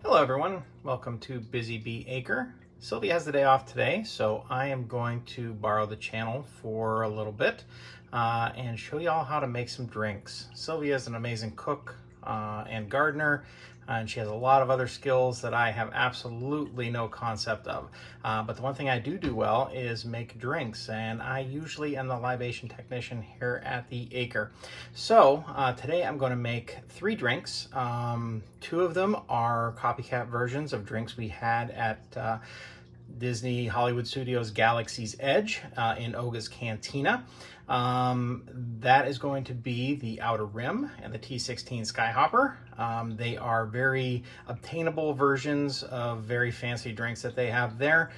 Hello everyone, welcome to Busy Bee Acre. Sylvia has the day off today, so I am going to borrow the channel for a little bit and show you all how to make some drinks. Sylvia is an amazing cook and gardener, and she has a lot of other skills that I have absolutely no concept of. But the one thing I do well is make drinks, and I usually am the libation technician here at the Acre. So today I'm going to make 3 drinks. 2 of them are copycat versions of drinks we had at Disney Hollywood Studios Galaxy's Edge in Oga's Cantina. That is going to be the Outer Rim and the T16 Skyhopper. They are very obtainable versions of very fancy drinks that they have there.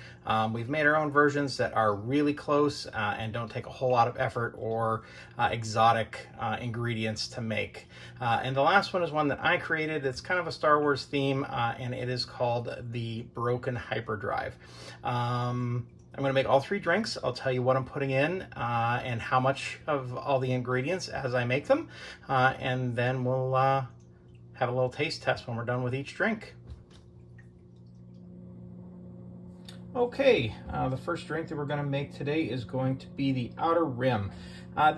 We've made our own versions that are really close and don't take a whole lot of effort or exotic ingredients to make. And the last one is one that I created. It's kind of a Star Wars theme, and it is called the Broken Hyperdrive. I'm going to make all 3 drinks. I'll tell you what I'm putting in and how much of all the ingredients as I make them. And then we'll have a little taste test when we're done with each drink. Okay, the first drink that we're going to make today is going to be the Outer Rim.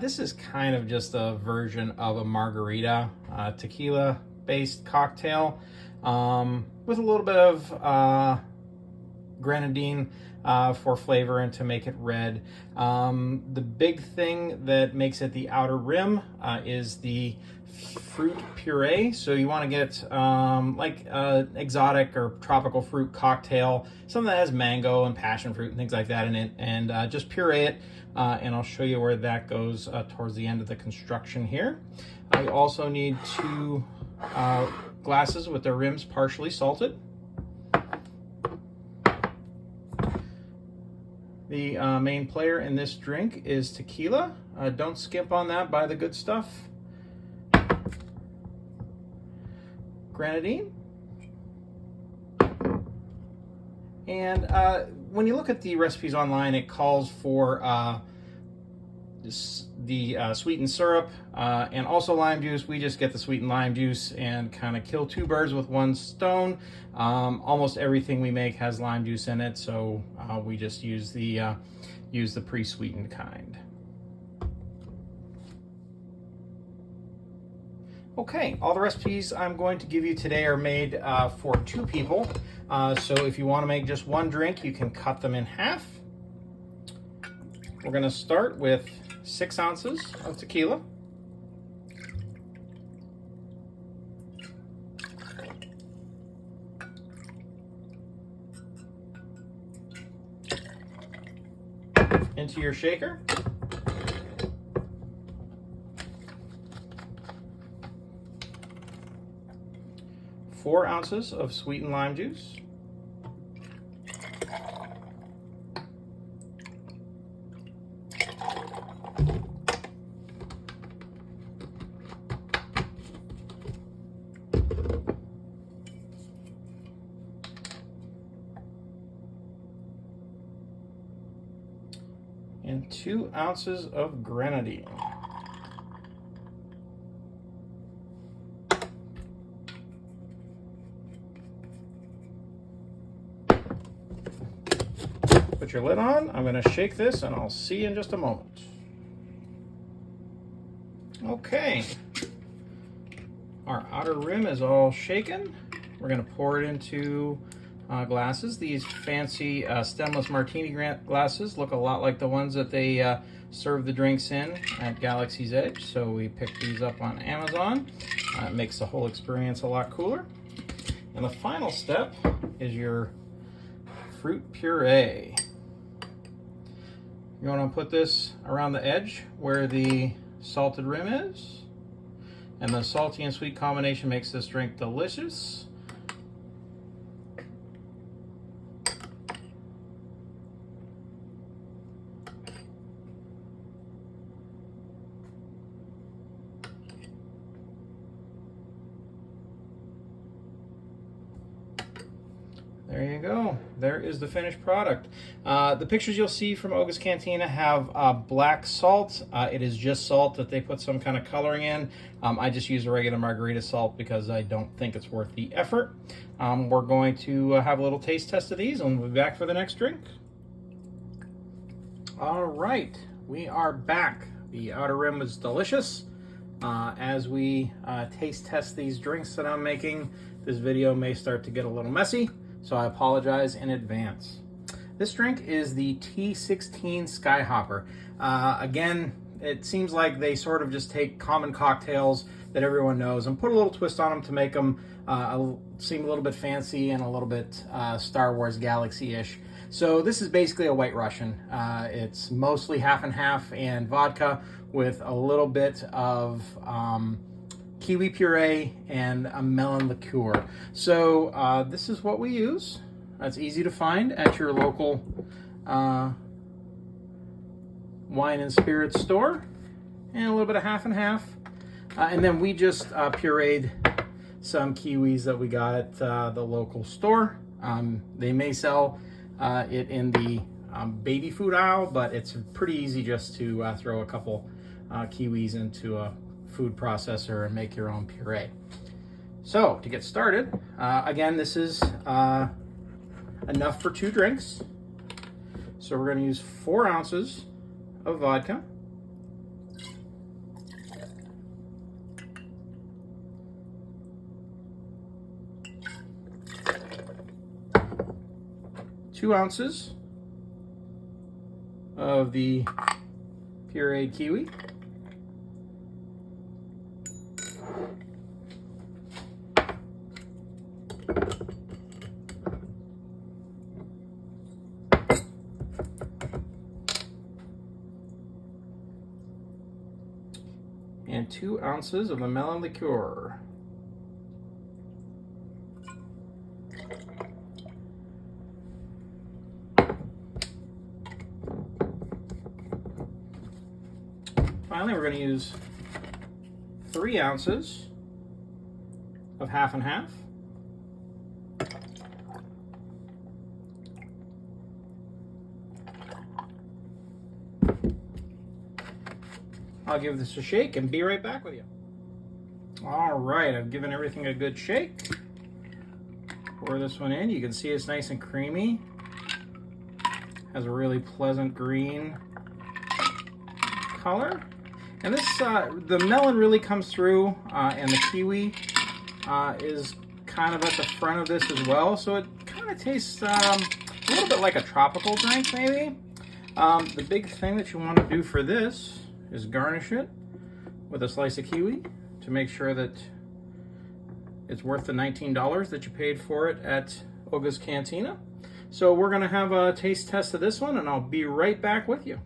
This is kind of just a version of a margarita, tequila-based cocktail with a little bit of grenadine for flavor and to make it red. The big thing that makes it the Outer Rim is the fruit puree. So you want to get like exotic or tropical fruit cocktail, something that has mango and passion fruit and things like that in it, and just puree it. And I'll show you where that goes towards the end of the construction here. I also need 2 glasses with their rims partially salted. The main player in this drink is tequila. Don't skimp on that, buy the good stuff. Grenadine. And when you look at the recipes online, it calls for the sweetened syrup and also lime juice. We just get the sweetened lime juice and kind of kill 2 birds with 1 stone. Almost everything we make has lime juice in it, so we just use the pre-sweetened kind. Okay, all the recipes I'm going to give you today are made for 2 people. So if you want to make just 1 drink, you can cut them in half. We're going to start with 6 ounces of tequila. Into your shaker. 4 ounces of sweetened lime juice. And 2 ounces of grenadine. Put your lid on. I'm going to shake this and I'll see you in just a moment. Okay. Our Outer Rim is all shaken. We're going to pour it into glasses. These fancy stemless martini glasses look a lot like the ones that they serve the drinks in at Galaxy's Edge, so we picked these up on Amazon. It makes the whole experience a lot cooler. And the final step is your fruit puree. You want to put this around the edge where the salted rim is, and the salty and sweet combination makes this drink delicious. there you go. There is the finished product. The pictures you'll see from Oga's Cantina have black salt. It is just salt that they put some kind of coloring in. I just use a regular margarita salt because I don't think it's worth the effort. We're going to have a little taste test of these and we'll be back for the next drink. All right, we are back. The outer rim was delicious. As we taste test these drinks that I'm making, this video may start to get a little messy, so I apologize in advance. This drink is the T16 Skyhopper. Again, it seems like they sort of just take common cocktails that everyone knows and put a little twist on them to make them seem a little bit fancy and a little bit Star Wars Galaxy-ish. So this is basically a White Russian. It's mostly half and half and vodka with a little bit of kiwi puree and a melon liqueur. So this is what we use. It's easy to find at your local wine and spirits store. And a little bit of half and half. And then we just pureed some kiwis that we got at the local store. They may sell it in the baby food aisle, but it's pretty easy just to throw a couple kiwis into a food processor and make your own puree. So to get started, again, this is enough for 2 drinks. So we're going to use 4 ounces of vodka. Two ounces of the pureed kiwi. And 2 ounces of the melon liqueur. Finally, we're going to use 3 ounces of half and half. I'll give this a shake and be right back with you. All right, I've given everything a good shake. Pour this one in. You can see it's nice and creamy. Has a really pleasant green color. And this, the melon really comes through, and the kiwi is kind of at the front of this as well. So it kind of tastes a little bit like a tropical drink, maybe. The big thing that you want to do for this is garnish it with a slice of kiwi to make sure that it's worth the $19 that you paid for it at Oga's Cantina. So we're going to have a taste test of this one, and I'll be right back with you.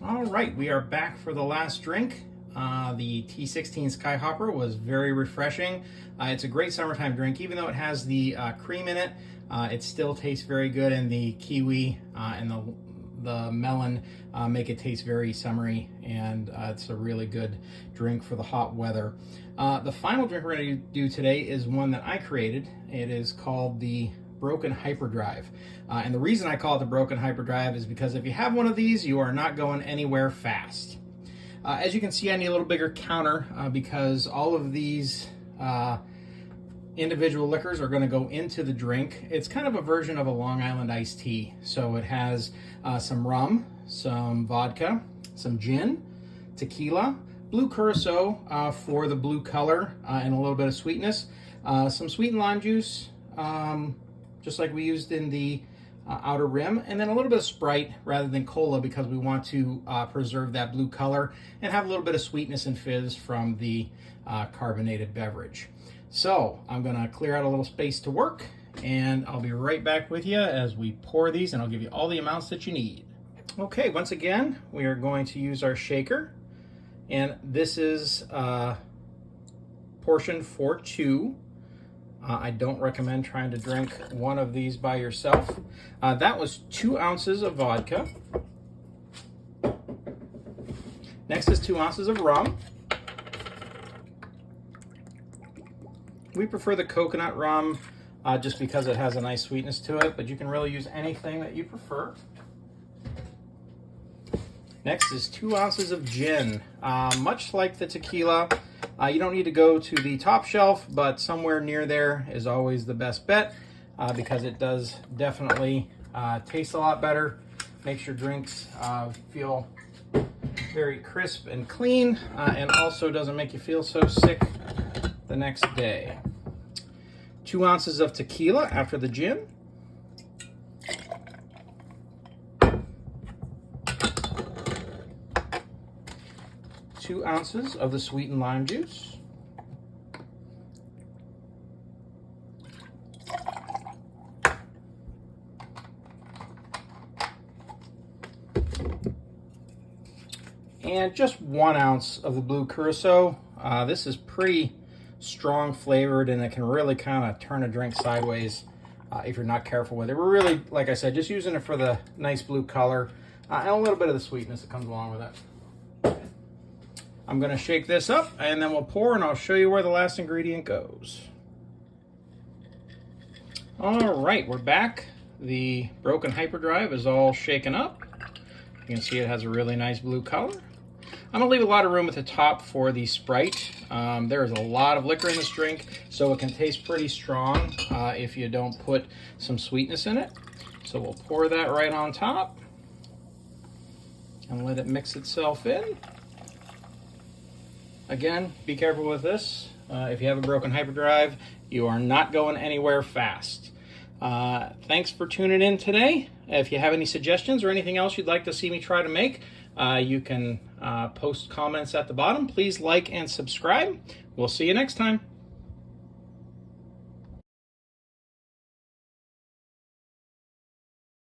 All right, we are back for the last drink. The T16 Skyhopper was very refreshing. It's a great summertime drink. Even though it has the cream in it, it still tastes very good, and the kiwi and the melon make it taste very summery, and it's a really good drink for the hot weather. The final drink we're going to do today is one that I created. It is called the Broken Hyperdrive. And the reason I call it the Broken Hyperdrive is because if you have one of these, you are not going anywhere fast. As you can see, I need a little bigger counter because all of these individual liquors are going to go into the drink. It's kind of a version of a Long Island iced tea. So it has some rum, some vodka, some gin, tequila, blue curacao for the blue color and a little bit of sweetness, some sweetened lime juice, just like we used in the outer rim, and then a little bit of Sprite rather than cola because we want to preserve that blue color and have a little bit of sweetness and fizz from the carbonated beverage. So I'm going to clear out a little space to work, and I'll be right back with you as we pour these, and I'll give you all the amounts that you need. Okay, once again, we are going to use our shaker, and this is portioned for 2. I don't recommend trying to drink one of these by yourself. That was 2 ounces of vodka. Next is 2 ounces of rum. We prefer the coconut rum. just because it has a nice sweetness to it, but you can really use anything that you prefer. Next is 2 ounces of gin. Much like the tequila, you don't need to go to the top shelf, but somewhere near there is always the best bet because it does definitely taste a lot better, makes your drinks feel very crisp and clean, and also doesn't make you feel so sick the next day. 2 ounces of tequila after the gin. 2 ounces of the sweetened lime juice. And just 1 ounce of the blue curacao. This is pretty strong flavored, and it can really kind of turn a drink sideways if you're not careful with it. We're really, like I said, just using it for the nice blue color and a little bit of the sweetness that comes along with it. I'm going to shake this up, and then we'll pour, and I'll show you where the last ingredient goes. All right, we're back. The broken hyperdrive is all shaken up. You can see it has a really nice blue color. I'm going to leave a lot of room at the top for the Sprite. There is a lot of liquor in this drink, so it can taste pretty strong if you don't put some sweetness in it. So we'll pour that right on top and let it mix itself in. Again, be careful with this. If you have a broken hyperdrive, you are not going anywhere fast. Thanks for tuning in today. If you have any suggestions or anything else you'd like to see me try to make, you can post comments at the bottom. Please like and subscribe. We'll see you next time.